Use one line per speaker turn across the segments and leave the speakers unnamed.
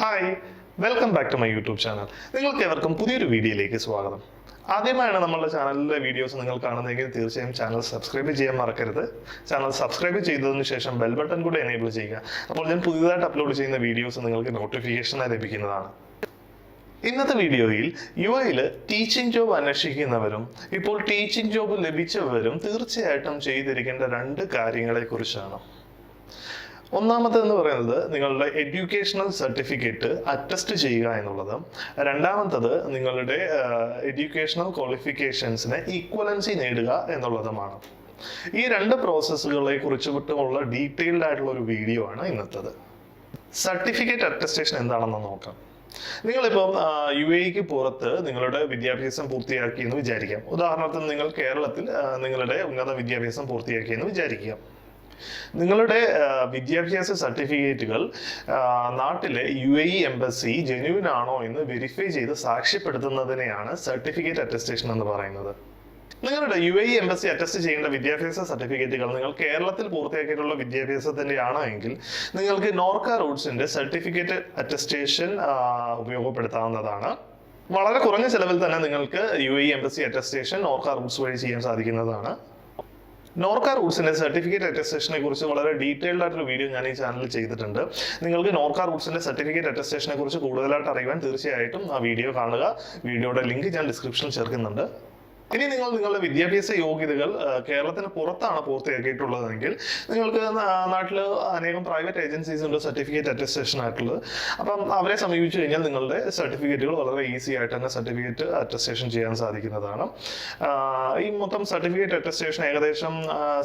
Hi, welcome back to my YouTube channel. നിങ്ങൾക്ക് എവർക്കും പുതിയൊരു വീഡിയോയിലേക്ക് സ്വാഗതം. ആദ്യമായാണ് നമ്മളുടെ ചാനലിലെ വീഡിയോസ് നിങ്ങൾ കാണുന്നതെങ്കിൽ തീർച്ചയായും ചാനൽ സബ്സ്ക്രൈബ് ചെയ്യാൻ മറക്കരുത്. ചാനൽ സബ്സ്ക്രൈബ് ചെയ്തതിന് ശേഷം ബെൽ ബട്ടൺ കൂടെ എനേബിൾ ചെയ്യുക. അപ്പോൾ ഞാൻ പുതിയതായിട്ട് അപ്ലോഡ് ചെയ്യുന്ന വീഡിയോസ് നിങ്ങൾക്ക് നോട്ടിഫിക്കേഷനായി ലഭിക്കുന്നതാണ്. ഇന്നത്തെ വീഡിയോയിൽ യുഎയിൽ ടീച്ചിങ് ജോബ് അന്വേഷിക്കുന്നവരും ഇപ്പോൾ ടീച്ചിങ് ജോബ് ലഭിച്ചവരും തീർച്ചയായിട്ടും ചെയ്തിരിക്കേണ്ട രണ്ട് കാര്യങ്ങളെ കുറിച്ചാണ്. ഒന്നാമത്തെന്ന് പറയുന്നത് നിങ്ങളുടെ എഡ്യൂക്കേഷണൽ സർട്ടിഫിക്കറ്റ് അറ്റസ്റ്റ് ചെയ്യുക എന്നുള്ളത്. രണ്ടാമത്തത് നിങ്ങളുടെ എഡ്യൂക്കേഷണൽ ക്വാളിഫിക്കേഷൻസിന് ഈക്വലൻസി നേടുക എന്നുള്ളതുമാണ്. ഈ രണ്ട് പ്രോസസ്സുകളെ കുറിച്ചിട്ടുള്ള ഡീറ്റെയിൽഡ് ആയിട്ടുള്ള ഒരു വീഡിയോ ആണ് ഇന്നത്തേത്. സർട്ടിഫിക്കറ്റ് അറ്റസ്റ്റേഷൻ എന്താണെന്ന് നോക്കാം. നിങ്ങളിപ്പം യുഎഇക്ക് പുറത്ത് നിങ്ങളുടെ വിദ്യാഭ്യാസം പൂർത്തിയാക്കിയെന്ന് വിചാരിക്കാം. ഉദാഹരണത്തിന് നിങ്ങൾ കേരളത്തിൽ നിങ്ങളുടെ ഉന്നത വിദ്യാഭ്യാസം പൂർത്തിയാക്കിയെന്ന് വിചാരിക്കുക. നിങ്ങളുടെ വിദ്യാഭ്യാസ സർട്ടിഫിക്കറ്റുകൾ നാട്ടിലെ യുഎഇ എംബസി ജെന്യുവിൻ ആണോ എന്ന് വെരിഫൈ ചെയ്ത് സാക്ഷ്യപ്പെടുത്തുന്നതിനെയാണ് സർട്ടിഫിക്കറ്റ് അറ്റസ്റ്റേഷൻ എന്ന് പറയുന്നത്. നിങ്ങളുടെ യുഎഇ എംബസി അറ്റസ്റ്റ് ചെയ്യേണ്ട വിദ്യാഭ്യാസ സർട്ടിഫിക്കറ്റുകൾ നിങ്ങൾ കേരളത്തിൽ പൂർത്തിയാക്കിയിട്ടുള്ള വിദ്യാഭ്യാസത്തിന്റെ ആണോ എങ്കിൽ നിങ്ങൾക്ക് നോർക്ക റൂട്ട്സിന്റെ സർട്ടിഫിക്കറ്റ് അറ്റസ്റ്റേഷൻ ഉപയോഗപ്പെടുത്താവുന്നതാണ്. വളരെ കുറഞ്ഞ ചെലവിൽ തന്നെ നിങ്ങൾക്ക് UAE embassy attestation Norka Roots വഴി ചെയ്യാൻ സാധിക്കുന്നതാണ്. നോർക്ക റൂട്ട്സിന്റെ സർട്ടിഫിക്കറ്റ് അറ്റസ്റ്റേഷനെ കുറിച്ച് വളരെ ഡീറ്റെയിൽഡ് ആയിട്ടൊരു വീഡിയോ ഞാൻ ഈ ചാനലിൽ ചെയ്തിട്ടുണ്ട്. നിങ്ങൾക്ക് നോർക്ക റൂട്ട്സിന്റെ സർട്ടിഫിക്കറ്റ് അറ്റസ്റ്റേഷനെ കുറിച്ച് കൂടുതലായിട്ട് അറിയുവാൻ തീർച്ചയായിട്ടും ആ വീഡിയോ കാണുക. വീഡിയോയുടെ ലിങ്ക് ഞാൻ ഡിസ്ക്രിപ്ഷനിൽ ചേർക്കുന്നുണ്ട്. ഇനി നിങ്ങൾ നിങ്ങളുടെ വിദ്യാഭ്യാസ യോഗ്യതകൾ കേരളത്തിന് പുറത്താണ് പൂർത്തിയാക്കിയിട്ടുള്ളതെങ്കിൽ നിങ്ങൾക്ക് നാട്ടിൽ അനേകം പ്രൈവറ്റ് ഏജൻസീസ് ഉണ്ട് സർട്ടിഫിക്കറ്റ് അറ്റസ്റ്റേഷൻ ആയിട്ടുള്ളത്. അപ്പം അവരെ സമീപിച്ചു കഴിഞ്ഞാൽ നിങ്ങളുടെ സർട്ടിഫിക്കറ്റുകൾ വളരെ ഈസി ആയിട്ട് തന്നെ സർട്ടിഫിക്കറ്റ് അറ്റസ്റ്റേഷൻ ചെയ്യാൻ സാധിക്കുന്നതാണ്. ഈ മൊത്തം സർട്ടിഫിക്കറ്റ് അറ്റസ്റ്റേഷൻ ഏകദേശം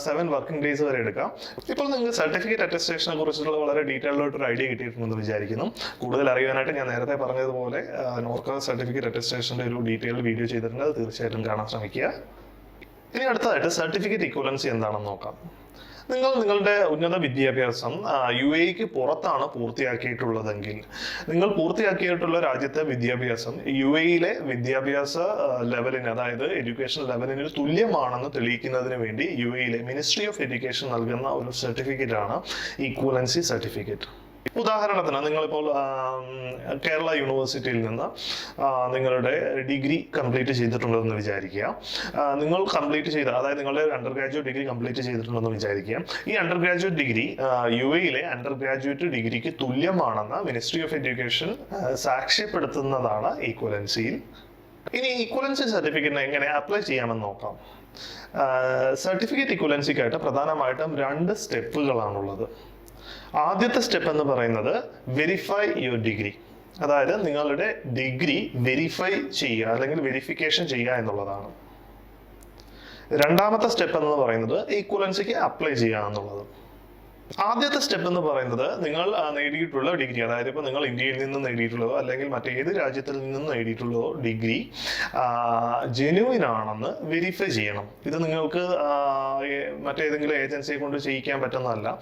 7 വർക്കിംഗ് ഡേയ്സ് വരെ എടുക്കാം. ഇപ്പോൾ നിങ്ങൾക്ക് സർട്ടിഫിക്കറ്റ് അറ്റസ്റ്റേഷനെ കുറിച്ചുള്ള വളരെ ഡീറ്റെയിൽഡ് ആയിട്ടൊരു ഐഡിയ കിട്ടിയിട്ടുണ്ടെന്ന് വിചാരിക്കുന്നു. കൂടുതൽ അറിയാനായിട്ട് ഞാൻ നേരത്തെ പറഞ്ഞതുപോലെ നോർക്ക സർട്ടിഫിക്കറ്റ് അറ്റസ്റ്റേഷൻ്റെ ഒരു ഡീറ്റെയിൽഡ് വീഡിയോ ചെയ്തിട്ടുണ്ട്. അത് തീർച്ചയായിട്ടും കാണാൻ ശ്രമിക്കുക. ഇനി അടുത്തതായിട്ട് സർട്ടിഫിക്കറ്റ് ഇക്വലൻസി എന്താണെന്ന് നോക്കാം. നിങ്ങൾ നിങ്ങളുടെ ഉന്നത വിദ്യാഭ്യാസം യുഎഇക്ക് പുറത്താണ് പൂർത്തിയാക്കിയിട്ടുള്ളതെങ്കിൽ നിങ്ങൾ പൂർത്തിയാക്കിയിട്ടുള്ള രാജ്യത്തെ വിദ്യാഭ്യാസം യുഎഇയിലെ വിദ്യാഭ്യാസ ലെവലിന്, അതായത് എഡ്യൂക്കേഷൻ ലെവലിന് തുല്യമാണെന്ന് തെളിയിക്കുന്നതിന് വേണ്ടി യുഎഇയിലെ മിനിസ്ട്രി ഓഫ് എഡ്യൂക്കേഷൻ നൽകുന്ന ഒരു സർട്ടിഫിക്കറ്റ് ആണ് ഈക്വലൻസി സർട്ടിഫിക്കറ്റ്. ഉദാഹരണത്തിന് നിങ്ങളിപ്പോൾ കേരള യൂണിവേഴ്സിറ്റിയിൽ നിന്ന് നിങ്ങളുടെ ഡിഗ്രി കംപ്ലീറ്റ് ചെയ്തിട്ടുണ്ടെന്ന് വിചാരിക്കുക. നിങ്ങൾ കംപ്ലീറ്റ് ചെയ്ത, അതായത് നിങ്ങളുടെ അണ്ടർ ഗ്രാജുവേറ്റ് ഡിഗ്രി കംപ്ലീറ്റ് ചെയ്തിട്ടുണ്ടെന്ന് വിചാരിക്കുക. ഈ അണ്ടർ ഗ്രാജുവേറ്റ് ഡിഗ്രി യുഎഇയിലെ അണ്ടർ ഗ്രാജുവേറ്റ് ഡിഗ്രിക്ക് തുല്യമാണെന്ന് മിനിസ്ട്രി ഓഫ് എഡ്യൂക്കേഷൻ സാക്ഷ്യപ്പെടുത്തുന്നതാണ് ഈക്വലൻസിയിൽ. ഇനി ഈക്വലൻസി സർട്ടിഫിക്കറ്റിന് എങ്ങനെ അപ്ലൈ ചെയ്യാമെന്ന് നോക്കാം. സർട്ടിഫിക്കറ്റ് ഇക്വലൻസിക്കായിട്ട് പ്രധാനമായിട്ടും 2 സ്റ്റെപ്പുകളാണുള്ളത്. ആദ്യത്തെ സ്റ്റെപ്പ് എന്ന് പറയുന്നത് വെരിഫൈ യുവർ ഡിഗ്രി, അതായത് നിങ്ങളുടെ ഡിഗ്രി വെരിഫൈ ചെയ്യുക അല്ലെങ്കിൽ വെരിഫിക്കേഷൻ ചെയ്യുക എന്നുള്ളതാണ്. രണ്ടാമത്തെ സ്റ്റെപ്പ് എന്ന് പറയുന്നത് ഈക്വലൻസിക്ക് അപ്ലൈ ചെയ്യുക എന്നുള്ളത്. ആദ്യത്തെ സ്റ്റെപ്പ് എന്ന് പറയുന്നത് നിങ്ങൾ നേടിയിട്ടുള്ള ഡിഗ്രി, അതായത് ഇപ്പോൾ നിങ്ങൾ ഇന്ത്യയിൽ നിന്ന് നേടിയിട്ടുള്ളതോ അല്ലെങ്കിൽ മറ്റേത് രാജ്യത്തിൽ നിന്നും നേടിയിട്ടുള്ളതോ ഡിഗ്രി ജെന്യുവിൻ ആണെന്ന് വെരിഫൈ ചെയ്യണം. ഇത് നിങ്ങൾക്ക് മറ്റേതെങ്കിലും ഏജൻസിയെ കൊണ്ട് ചെയ്യിക്കാൻ പറ്റുന്നതല്ല.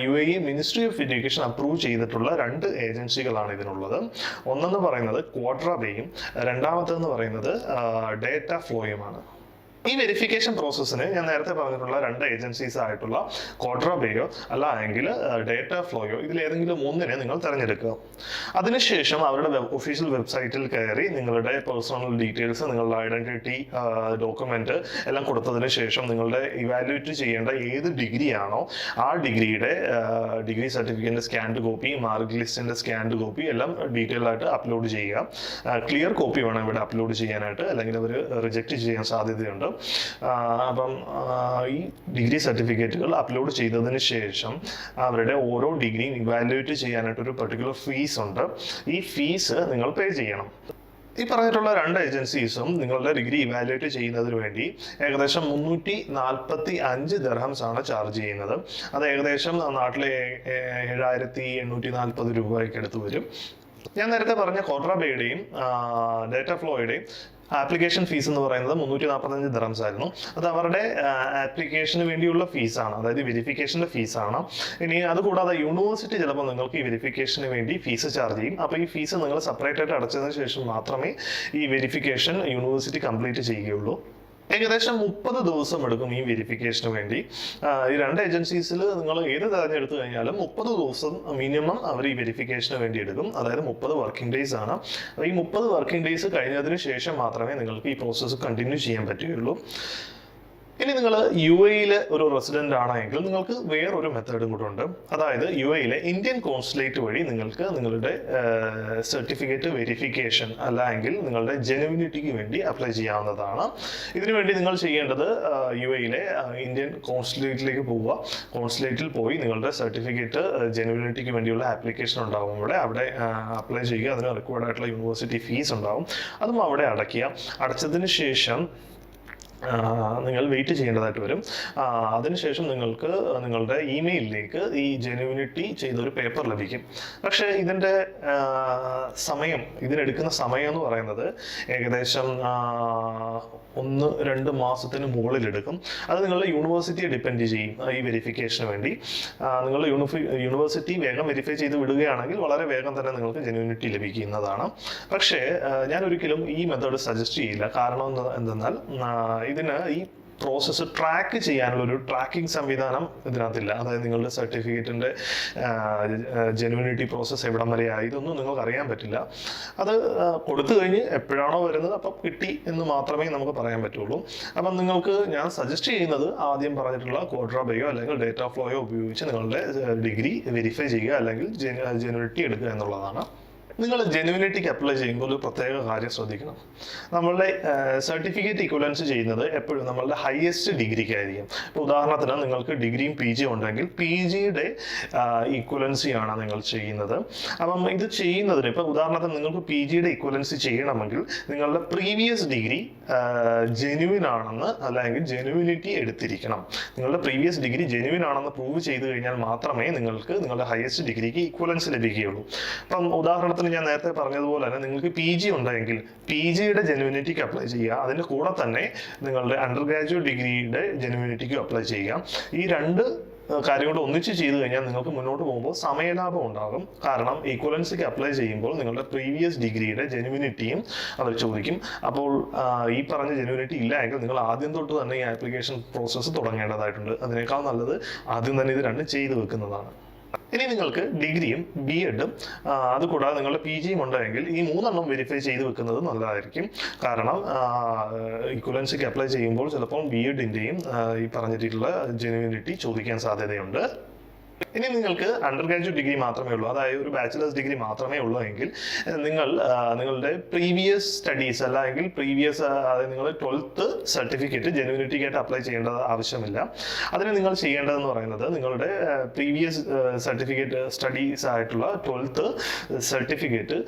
UAE ministry of education approve ചെയ്തിട്ടുള്ള 2 ഏജൻസികളാണ് ഇതിനുള്ളത്. ഒന്നെന്ന് പറയുന്നത് ക്വാഡ്രാബേയും രണ്ടാമത്തെന്ന് പറയുന്നത് ഡേറ്റ ഫ്ലോയുമാണ്. ഈ വെരിഫിക്കേഷൻ പ്രോസസ്സിന് ഞാൻ നേരത്തെ പറഞ്ഞിട്ടുള്ള 2 ഏജൻസീസ് ആയിട്ടുള്ള ക്വാഡ്രാബേയോ അല്ല എങ്കിൽ ഡേറ്റ ഫ്ലോയോ ഇതിലേതെങ്കിലും ഒന്നിനെ നിങ്ങൾ തിരഞ്ഞെടുക്കുക. അതിനുശേഷം അവരുടെ ഒഫീഷ്യൽ വെബ്സൈറ്റിൽ കയറി നിങ്ങളുടെ പേഴ്സണൽ ഡീറ്റെയിൽസ്, നിങ്ങളുടെ ഐഡന്റിറ്റി ഡോക്യുമെന്റ് എല്ലാം കൊടുത്തതിന് ശേഷം നിങ്ങളുടെ ഇവാലുവേറ്റ് ചെയ്യേണ്ട ഏത് ഡിഗ്രിയാണോ ആ ഡിഗ്രിയുടെ ഡിഗ്രി സർട്ടിഫിക്കറ്റിന്റെ സ്കാൻഡ് കോപ്പി, മാർക്ക് ലിസ്റ്റിന്റെ സ്കാൻഡ് കോപ്പി എല്ലാം ഡീറ്റെയിൽ ആയിട്ട് അപ്ലോഡ് ചെയ്യുക. ക്ലിയർ കോപ്പി വേണം ഇവിടെ അപ്ലോഡ് ചെയ്യാനായിട്ട്, അല്ലെങ്കിൽ അവർ റിജക്റ്റ് ചെയ്യാൻ സാധ്യതയുണ്ട്. അപ്പം ഈ ഡിഗ്രി സർട്ടിഫിക്കറ്റുകൾ അപ്ലോഡ് ചെയ്തതിന് ശേഷം അവരുടെ ഓരോ ഡിഗ്രിയും ഇവാലുവേറ്റ് ചെയ്യാനായിട്ട് ഒരു പെർട്ടിക്കുലർ ഫീസ് ഉണ്ട്. ഈ ഫീസ് നിങ്ങൾ പേ ചെയ്യണം. ഈ പറഞ്ഞിട്ടുള്ള 2 ഏജൻസീസും നിങ്ങളുടെ ഡിഗ്രി ഇവാലുവേറ്റ് ചെയ്യുന്നതിന് വേണ്ടി ഏകദേശം 345 ദിർഹംസ് ആണ് ചാർജ് ചെയ്യുന്നത്. അത് ഏകദേശം നാട്ടിലെ 7840 രൂപയ്ക്ക് അടുത്ത് വരും. ഞാൻ നേരത്തെ പറഞ്ഞ ക്വാഡ്രാബേയുടെയും ഡേറ്റ ഫ്ലോയുടെയും ആപ്ലിക്കേഷൻ ഫീസ് എന്ന് പറയുന്നത് 345 ദിർഹംസ് ആയിരുന്നു. അത് അവരുടെ ആപ്ലിക്കേഷന് വേണ്ടിയുള്ള ഫീസാണ്, അതായത് വെരിഫിക്കേഷൻ്റെ ഫീസാണ്. ഇനി അതുകൂടാതെ യൂണിവേഴ്സിറ്റി ചിലപ്പോൾ നിങ്ങൾക്ക് ഈ വെരിഫിക്കേഷന് വേണ്ടി ഫീസ് ചാർജ് ചെയ്യും. അപ്പോൾ ഈ ഫീസ് നിങ്ങൾ സെപ്പറേറ്റ് ആയിട്ട് അടച്ചതിന് ശേഷം മാത്രമേ ഈ വെരിഫിക്കേഷൻ യൂണിവേഴ്സിറ്റി കംപ്ലീറ്റ് ചെയ്യുകയുള്ളൂ. ഏകദേശം 30 ദിവസം എടുക്കും ഈ വെരിഫിക്കേഷന് വേണ്ടി. ഈ രണ്ട് ഏജൻസീസിൽ നിങ്ങൾ ഏത് തിരഞ്ഞെടുത്തു കഴിഞ്ഞാലും 30 ദിവസം മിനിമം അവർ ഈ വെരിഫിക്കേഷന് വേണ്ടി എടുക്കും. അതായത് 30 വർക്കിംഗ് ഡേയ്സ് ആണ്. അപ്പോൾ ഈ 30 വർക്കിംഗ് ഡേയ്സ് കഴിഞ്ഞതിന് ശേഷം മാത്രമേ നിങ്ങൾക്ക് ഈ പ്രോസസ്സ് കണ്ടിന്യൂ ചെയ്യാൻ പറ്റുകയുള്ളൂ. ഇനി നിങ്ങൾ യു എയിലെ ഒരു റെസിഡന്റ് ആണെങ്കിൽ നിങ്ങൾക്ക് വേറൊരു മെത്തേഡും കൂടെ ഉണ്ട്. അതായത് യു എയിലെ ഇന്ത്യൻ കോൺസുലേറ്റ് വഴി നിങ്ങൾക്ക് നിങ്ങളുടെ സർട്ടിഫിക്കറ്റ് വെരിഫിക്കേഷൻ അല്ലെങ്കിൽ നിങ്ങളുടെ ജെനുവിനിറ്റിക്ക് വേണ്ടി അപ്ലൈ ചെയ്യാവുന്നതാണ്. ഇതിനുവേണ്ടി നിങ്ങൾ ചെയ്യേണ്ടത് യു എയിലെ ഇന്ത്യൻ കോൺസുലേറ്റിലേക്ക് പോവുക. കോൺസുലേറ്റിൽ പോയി നിങ്ങളുടെ സർട്ടിഫിക്കറ്റ് ജെനുവിനിറ്റിക്ക് വേണ്ടിയുള്ള ആപ്ലിക്കേഷൻ ഉണ്ടാകും. അവിടെ അപ്ലൈ ചെയ്യുക. അതിന് റിക്വയർഡ് ആയിട്ടുള്ള യൂണിവേഴ്സിറ്റി ഫീസ് ഉണ്ടാകും. അതും അവിടെ അടയ്ക്കുക. അടച്ചതിന് ശേഷം നിങ്ങൾ വെയിറ്റ് ചെയ്യേണ്ടതായിട്ട് വരും. അതിനുശേഷം നിങ്ങൾക്ക് നിങ്ങളുടെ ഇമെയിലിലേക്ക് ഈ ജെനുവിനിറ്റി ചെയ്തൊരു പേപ്പർ ലഭിക്കും. പക്ഷേ ഇതിനെടുക്കുന്ന സമയം എന്ന് പറയുന്നത് ഏകദേശം 1-2 മാസത്തിന് മുകളിലെടുക്കും. അത് നിങ്ങളുടെ യൂണിവേഴ്സിറ്റിയെ ഡിപ്പെൻഡ് ചെയ്യും. ഈ വെരിഫിക്കേഷന് വേണ്ടി നിങ്ങളുടെ യൂണിവേഴ്സിറ്റി വേഗം വെരിഫൈ ചെയ്ത് വിടുകയാണെങ്കിൽ വളരെ വേഗം തന്നെ നിങ്ങൾക്ക് ജെനുവിനിറ്റി ലഭിക്കുന്നതാണ്. പക്ഷേ ഞാൻ ഒരിക്കലും ഈ മെത്തേഡ് സജസ്റ്റ് ചെയ്യില്ല. കാരണം എന്തെന്നാൽ ഇതിന് ഈ പ്രോസസ്സ് ട്രാക്ക് ചെയ്യാനുള്ള ഒരു ട്രാക്കിംഗ് സംവിധാനം ഇതിനകത്തില്ല. അതായത് നിങ്ങളുടെ സർട്ടിഫിക്കറ്റിൻ്റെ ജെനുവിനിറ്റി പ്രോസസ്സ് എവിടം വരെ ആയി ഇതൊന്നും നിങ്ങൾക്ക് അറിയാൻ പറ്റില്ല. അത് കൊടുത്തു കഴിഞ്ഞ് എപ്പോഴാണോ വരുന്നത് അപ്പം കിട്ടി എന്ന് മാത്രമേ നമുക്ക് പറയാൻ പറ്റുള്ളൂ. അപ്പം നിങ്ങൾക്ക് ഞാൻ സജസ്റ്റ് ചെയ്യുന്നത് ആദ്യം പറഞ്ഞിട്ടുള്ള ക്വാഡ്രാബയോ അല്ലെങ്കിൽ ഡേറ്റാ ഫ്ലോയോ ഉപയോഗിച്ച് നിങ്ങളുടെ ഡിഗ്രി വെരിഫൈ ചെയ്യുക അല്ലെങ്കിൽ ജെനുവിനിറ്റി എടുക്കുക എന്നുള്ളതാണ്. നിങ്ങൾ ജെനുവിനിറ്റിക്ക് അപ്ലൈ ചെയ്യുമ്പോൾ ഒരു പ്രത്യേക കാര്യം ശ്രദ്ധിക്കണം. നമ്മളുടെ സർട്ടിഫിക്കറ്റ് ഇക്വലൻസ് ചെയ്യുന്നത് എപ്പോഴും നമ്മളുടെ ഹയസ്റ്റ് ഡിഗ്രിക്കായിരിക്കും. ഇപ്പോൾ ഉദാഹരണത്തിന് നിങ്ങൾക്ക് ഡിഗ്രിയും പി ജി ഉണ്ടെങ്കിൽ പി ജിയുടെ ഇക്വലൻസിയാണ് നിങ്ങൾ ചെയ്യുന്നത്. അപ്പം ഇത് ചെയ്യുന്നതിന് ഇപ്പോൾ ഉദാഹരണത്തിന് നിങ്ങൾക്ക് പി ജിയുടെ ഇക്വലൻസി ചെയ്യണമെങ്കിൽ നിങ്ങളുടെ പ്രീവിയസ് ഡിഗ്രി ജെനുവിൻ ആണെന്ന് അല്ലെങ്കിൽ ജെനുവിനിറ്റി എടുത്തിരിക്കണം. നിങ്ങളുടെ പ്രീവിയസ് ഡിഗ്രി ജെനുവിൻ ആണെന്ന് പ്രൂവ് ചെയ്ത് കഴിഞ്ഞാൽ മാത്രമേ നിങ്ങൾക്ക് നിങ്ങളുടെ ഹയസ്റ്റ് ഡിഗ്രിക്ക് ഇക്വലൻസ് ലഭിക്കുകയുള്ളൂ. അപ്പം ഉദാഹരണത്തിന് ഞാൻ നേരത്തെ പറഞ്ഞതുപോലെ തന്നെ നിങ്ങൾക്ക് പി ജി ഉണ്ടെങ്കിൽ പി ജിയുടെ ജെനുവിനിറ്റിക്ക് അപ്ലൈ ചെയ്യുക. അതിൻ്റെ കൂടെ തന്നെ നിങ്ങളുടെ അണ്ടർ ഗ്രാജുവേറ്റ് ഡിഗ്രിയുടെ ജെനുവിനിറ്റിക്കും അപ്ലൈ ചെയ്യുക. ഈ രണ്ട് കാര്യങ്ങൾ ഒന്നിച്ച് ചെയ്തു കഴിഞ്ഞാൽ നിങ്ങൾക്ക് മുന്നോട്ട് പോകുമ്പോൾ സമയലാഭം ഉണ്ടാകും. കാരണം ഈക്വലൻസിക്ക് അപ്ലൈ ചെയ്യുമ്പോൾ നിങ്ങളുടെ പ്രീവിയസ് ഡിഗ്രിയുടെ ജെനുവിനിറ്റിയും അവർ ചോദിക്കും. അപ്പോൾ ഈ പറഞ്ഞ ജെനുവിനിറ്റി ഇല്ല എങ്കിൽ നിങ്ങൾ ആദ്യം തൊട്ട് തന്നെ ഈ ആപ്ലിക്കേഷൻ പ്രോസസ്സ് തുടങ്ങേണ്ടതായിട്ടുണ്ട്. അതിനേക്കാൾ നല്ലത് ആദ്യം തന്നെ ഇത് രണ്ടും ചെയ്തു വെക്കുന്നതാണ്. ഇനി നിങ്ങൾക്ക് ഡിഗ്രിയും ബി എഡും അതുകൂടാതെ നിങ്ങളുടെ പി ജിയും ഉണ്ടെങ്കിൽ ഈ 3 വെരിഫൈ ചെയ്ത് വെക്കുന്നത് നല്ലതായിരിക്കും. കാരണം ഇക്വലൻസിക്ക് അപ്ലൈ ചെയ്യുമ്പോൾ ചിലപ്പോൾ ബി എഡിൻ്റെയും ഈ പറഞ്ഞിട്ടുള്ള ജെനുവിനിറ്റി ചോദിക്കാൻ സാധ്യതയുണ്ട്. ഇനി നിങ്ങൾക്ക് അണ്ടർ ഗ്രാജുവേറ്റ് ഡിഗ്രി മാത്രമേ ഉള്ളൂ, അതായത് ഒരു ബാച്ചിലേഴ്സ് ഡിഗ്രി മാത്രമേ ഉള്ളൂ എങ്കിൽ നിങ്ങൾ നിങ്ങളുടെ പ്രീവിയസ് സ്റ്റഡീസ് അല്ലെങ്കിൽ അതായത് നിങ്ങൾ 12th സർട്ടിഫിക്കറ്റ് ജെനുവിനിറ്റിക്കായിട്ട് അപ്ലൈ ചെയ്യേണ്ട ആവശ്യമില്ല. അതിന് നിങ്ങൾ ചെയ്യേണ്ടതെന്ന് പറയുന്നത് നിങ്ങളുടെ പ്രീവിയസ് സർട്ടിഫിക്കറ്റ് സ്റ്റഡീസ് ആയിട്ടുള്ള 12th certificate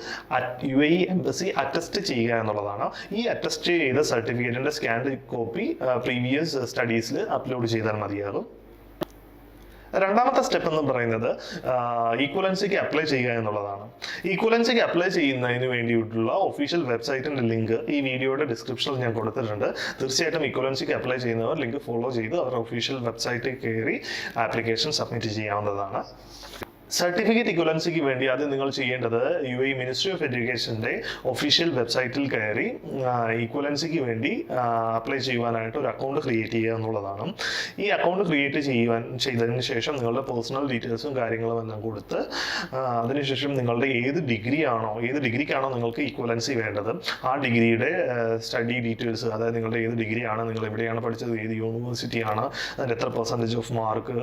UAE embassy attest ചെയ്യുക എന്നുള്ളതാണ്. ഈ അറ്റസ്റ്റ് ചെയ്ത സർട്ടിഫിക്കറ്റിന്റെ സ്കാൻഡ് കോപ്പി പ്രീവിയസ് സ്റ്റഡീസിൽ അപ്ലോഡ് ചെയ്താൽ മതിയാകും. രണ്ടാമത്തെ സ്റ്റെപ്പ് എന്ന് പറയുന്നത് ഈക്വലൻസിക്ക് അപ്ലൈ ചെയ്യുക എന്നുള്ളതാണ്. ഈക്വലൻസിക്ക് അപ്ലൈ ചെയ്യുന്നതിന് വേണ്ടിയിട്ടുള്ള ഒഫീഷ്യൽ വെബ്സൈറ്റിന്റെ ലിങ്ക് ഈ വീഡിയോയുടെ ഡിസ്ക്രിപ്ഷനിൽ ഞാൻ കൊടുത്തിട്ടുണ്ട്. തീർച്ചയായിട്ടും ഈക്വലൻസിക്ക് അപ്ലൈ ചെയ്യുന്നവർ ലിങ്ക് ഫോളോ ചെയ്ത് അവരുടെ ഒഫീഷ്യൽ വെബ്സൈറ്റിൽ കയറി ആപ്ലിക്കേഷൻ സബ്മിറ്റ് ചെയ്യാവുന്നതാണ്. സർട്ടിഫിക്കറ്റ് ഇക്വലൻസിക്ക് വേണ്ടി ആദ്യം നിങ്ങൾ ചെയ്യേണ്ടത് UAE മിനിസ്ട്രി ഓഫ് എഡ്യൂക്കേഷൻ്റെ ഒഫീഷ്യൽ വെബ്സൈറ്റിൽ കയറി ഇക്വലൻസിക്ക് വേണ്ടി അപ്ലൈ ചെയ്യുവാനായിട്ട് ഒരു അക്കൗണ്ട് ക്രിയേറ്റ് ചെയ്യുക എന്നുള്ളതാണ്. ഈ അക്കൗണ്ട് ക്രിയേറ്റ് ചെയ്തതിന് ശേഷം നിങ്ങളുടെ പേഴ്സണൽ ഡീറ്റെയിൽസും കാര്യങ്ങളും എല്ലാം കൊടുത്ത് അതിനുശേഷം നിങ്ങളുടെ ഏത് ഡിഗ്രിക്കാണോ നിങ്ങൾക്ക് ഇക്വലൻസി വേണ്ടത് ആ ഡിഗ്രിയുടെ സ്റ്റഡി ഡീറ്റെയിൽസ്, അതായത് നിങ്ങളുടെ ഏത് ഡിഗ്രിയാണ്, നിങ്ങൾ എവിടെയാണ് പഠിച്ചത്, ഏത് യൂണിവേഴ്സിറ്റിയാണ്, അതിൻ്റെ എത്ര പെർസെൻറ്റേജ് ഓഫ് മാർക്ക്,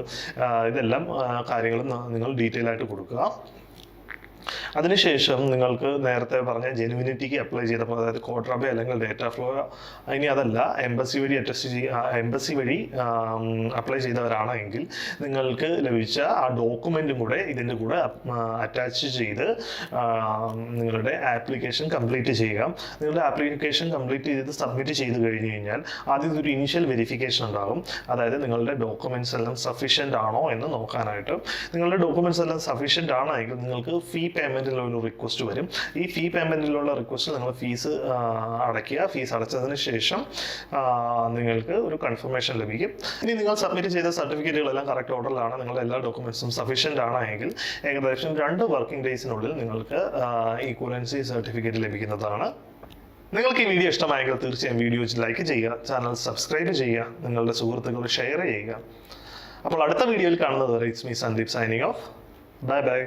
ഇതെല്ലാം കാര്യങ്ങളും നിങ്ങൾ ഡീറ്റെയിൽ ആയിട്ട് കൊടുക്കുക. അതിനുശേഷം നിങ്ങൾക്ക് നേരത്തെ പറഞ്ഞ ജെനുവിനിറ്റിക്ക് അപ്ലൈ ചെയ്തപ്പോൾ, അതായത് ക്വാഡ്രാബേ അല്ലെങ്കിൽ ഡേറ്റാ ഫ്ലോ, ഇനി അതല്ല എംബസി വഴി അപ്ലൈ ചെയ്തവരാണെങ്കിൽ നിങ്ങൾക്ക് ലഭിച്ച ആ ഡോക്യുമെൻറ്റും കൂടെ ഇതിൻ്റെ കൂടെ അറ്റാച്ച് ചെയ്ത് നിങ്ങളുടെ ആപ്ലിക്കേഷൻ കംപ്ലീറ്റ് ചെയ്യുക. നിങ്ങളുടെ ആപ്ലിക്കേഷൻ കംപ്ലീറ്റ് ചെയ്ത് സബ്മിറ്റ് ചെയ്ത് കഴിഞ്ഞ് കഴിഞ്ഞാൽ ആദ്യം ഒരു ഇനീഷ്യൽ വെരിഫിക്കേഷൻ ഉണ്ടാകും. അതായത് നിങ്ങളുടെ ഡോക്യുമെൻറ്റ്സ് എല്ലാം സഫീഷ്യൻ്റ് ആണോ എന്ന് നോക്കാനായിട്ട്. നിങ്ങളുടെ ഡോക്യുമെൻറ്റ്സ് എല്ലാം സഫീഷ്യൻ്റ് ആണെങ്കിൽ നിങ്ങൾക്ക് ഫീ പേയ്മെൻറ്റിലുള്ള റിക്വസ്റ്റ് വരും. ഈ ഫീ പേയ്മെൻറ്റിലുള്ള റിക്വസ്റ്റ് നിങ്ങൾ ഫീസ് അടയ്ക്കുക. ഫീസ് അടച്ചതിന് ശേഷം നിങ്ങൾക്ക് ഒരു കൺഫർമേഷൻ ലഭിക്കും. ഇനി നിങ്ങൾ സബ്മിറ്റ് ചെയ്ത സർട്ടിഫിക്കറ്റുകളെല്ലാം കറക്റ്റ് ഓർഡറിലാണ്, നിങ്ങളുടെ എല്ലാ ഡോക്യുമെൻറ്റ്സും സഫീഷ്യൻ്റ് ആണെങ്കിൽ ഏകദേശം 2 വർക്കിംഗ് ഡേയ്സിനുള്ളിൽ നിങ്ങൾക്ക് ഈക്വലൻസി സർട്ടിഫിക്കറ്റ് ലഭിക്കുന്നതാണ്. നിങ്ങൾക്ക് ഈ വീഡിയോ ഇഷ്ടമായെങ്കിൽ തീർച്ചയായും വീഡിയോ ലൈക്ക് ചെയ്യുക, ചാനൽ സബ്സ്ക്രൈബ് ചെയ്യുക, നിങ്ങളുടെ സുഹൃത്തുക്കൾ ഷെയർ ചെയ്യുക. അപ്പോൾ അടുത്ത വീഡിയോയിൽ കാണുന്നത് വരെ it's me Sandeep signing off. Bye bye.